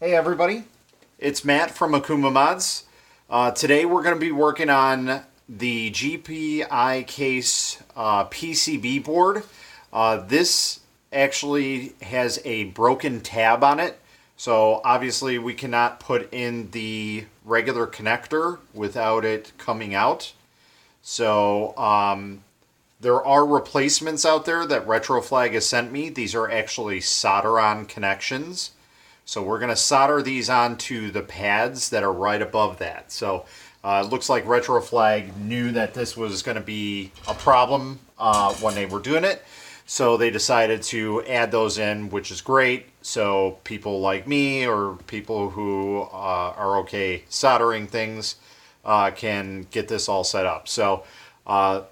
Hey everybody, it's Matt from Akuma Mods. Today we're going to be working on the GPI case PCB board. This actually has a broken tab on it, so obviously we cannot put in the regular connector without it coming out. So there are replacements out there that Retroflag has sent me. These are actually solder-on connections. So we're going to solder these onto the pads that are right above that. So it looks like Retroflag knew that this was going to be a problem when they were doing it. So they decided to add those in, which is great. So people like me or people who are okay soldering things can get this all set up. So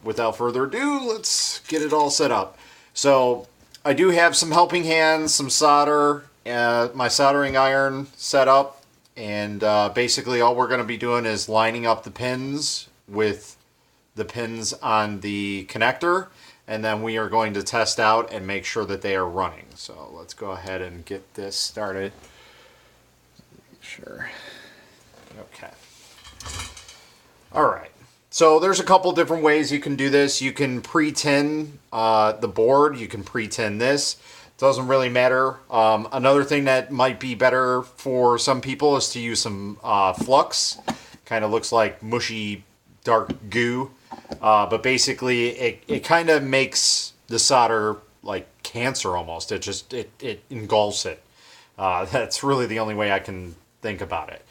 without further ado, let's get it all set up. So I do have some helping hands, some solder, my soldering iron set up, and basically all we're going to be doing is lining up the pins with the pins on the connector, and then we are going to test out and make sure that they are running. So let's go ahead and get this started. Sure. Okay. All right. So there's a couple different ways you can do this. You can pre-tin the board. You can pre-tin this. Doesn't really matter. Another thing that might be better for some people is to use some flux. Kind of looks like mushy dark goo. But basically it kind of makes the solder like cancer almost. It engulfs it. That's really the only way I can think about it.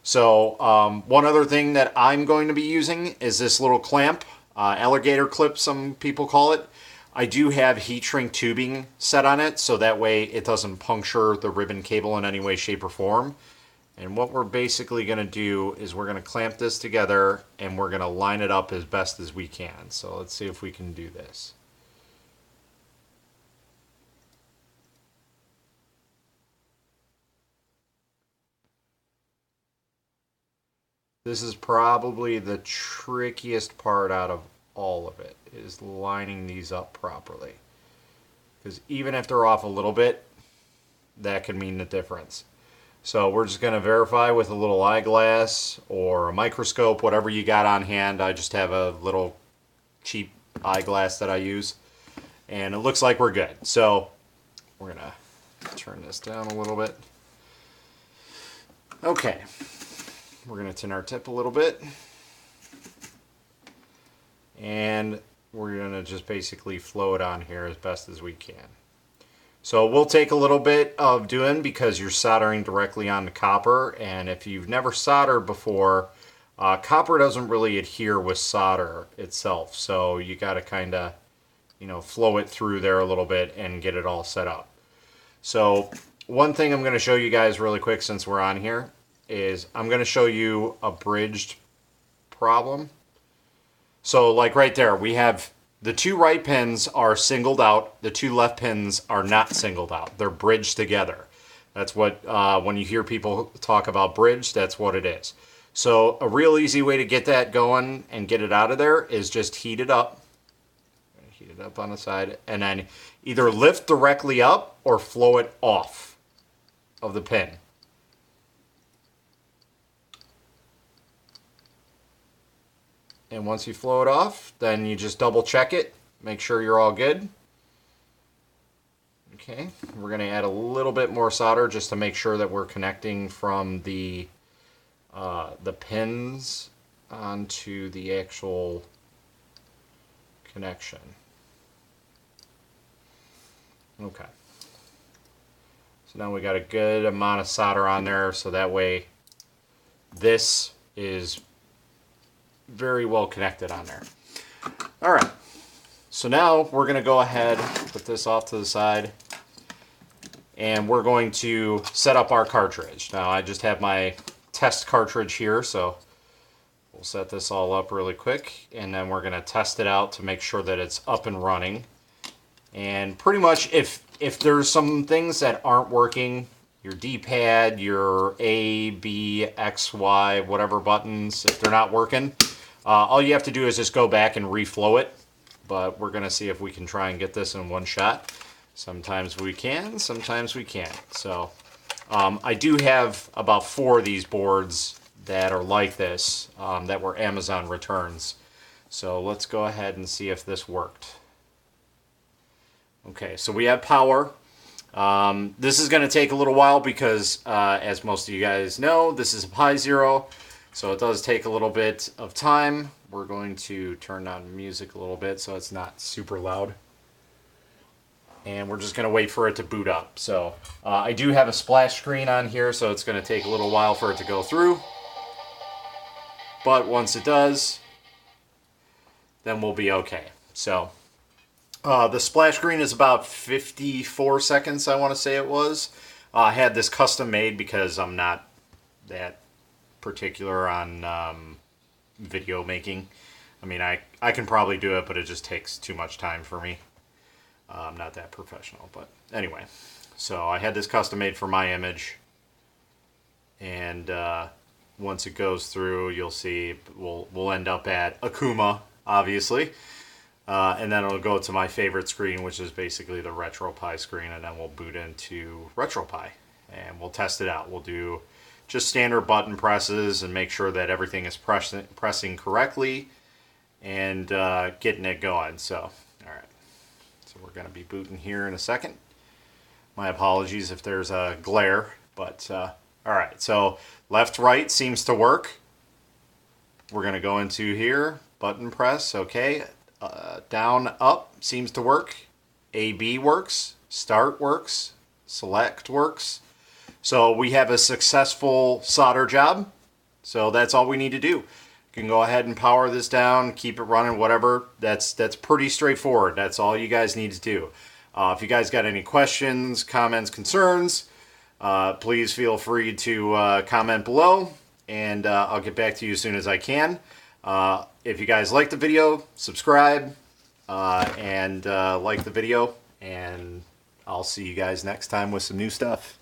So one other thing that I'm going to be using is this little clamp, alligator clip some people call it. I do have heat shrink tubing set on it, so that way it doesn't puncture the ribbon cable in any way, shape, or form. And what we're basically going to do is we're going to clamp this together and we're going to line it up as best as we can. So let's see if we can do this. This is probably the trickiest part out of all of it, is lining these up properly. Because even if they're off a little bit, that can mean the difference. So we're just going to verify with a little eyeglass or a microscope, whatever you got on hand. I just have a little cheap eyeglass that I use. And it looks like we're good. So we're going to turn this down a little bit. Okay. We're going to tin our tip a little bit. And we're going to just basically flow it on here as best as we can. So we'll take a little bit of doing because you're soldering directly on the copper, and if you've never soldered before, copper doesn't really adhere with solder itself, so you got to kind of, flow it through there a little bit and get it all set up. So one thing I'm going to show you guys really quick since we're on here is I'm going to show you a bridged problem. So like right there, we have the two right pins are singled out. The two left pins are not singled out. They're bridged together. That's what, when you hear people talk about bridge, that's what it is. So a real easy way to get that going and get it out of there is just heat it up. Heat it up on the side and then either lift directly up or flow it off of the pin. And once you flow it off, then you just double check it, make sure you're all good. Okay, we're going to add a little bit more solder just to make sure that we're connecting from the pins onto the actual connection. Okay. So now we got a good amount of solder on there, so that way this is very well connected on there. All right, so now we're going to go ahead, put this off to the side, and we're going to set up our cartridge. Now I just have my test cartridge here, so we'll set this all up really quick, and then we're going to test it out to make sure that it's up and running. And pretty much if there's some things that aren't working, your D-pad, your A, B, X, Y, whatever buttons, if they're not working, all you have to do is just go back and reflow it. But we're going to see if we can try and get this in one shot. Sometimes we can, sometimes we can't. So I do have about 4 of these boards that are like this, that were Amazon returns. So let's go ahead and see if this worked. Okay, so we have power. This is going to take a little while because, as most of you guys know, this is a Pi Zero, so it does take a little bit of time. We're going to turn down music a little bit so it's not super loud. And we're just going to wait for it to boot up. So I do have a splash screen on here, so it's going to take a little while for it to go through. But once it does, then we'll be okay. So the splash screen is about 54 seconds, I want to say it was. I had this custom made because I'm not that particular on video making. I mean, I can probably do it, but it just takes too much time for me. I'm not that professional, but anyway. So I had this custom made for my image. And once it goes through, you'll see we'll end up at Akuma, obviously. And then it'll go to my favorite screen, which is basically the RetroPie screen, and then we'll boot into RetroPie, and we'll test it out. We'll do just standard button presses and make sure that everything is pressing correctly and getting it going. So, all right. So we're going to be booting here in a second. My apologies if there's a glare, but all right. So left, right seems to work. We're going to go into here, button press, okay. Down, up seems to work. AB works. Start works. Select works. So we have a successful solder job. So that's all we need to do. You can go ahead and power this down, keep it running, whatever. That's pretty straightforward. That's all you guys need to do. If you guys got any questions, comments, concerns, please feel free to comment below, and I'll get back to you as soon as I can. If you guys like the video, subscribe and like the video, and I'll see you guys next time with some new stuff.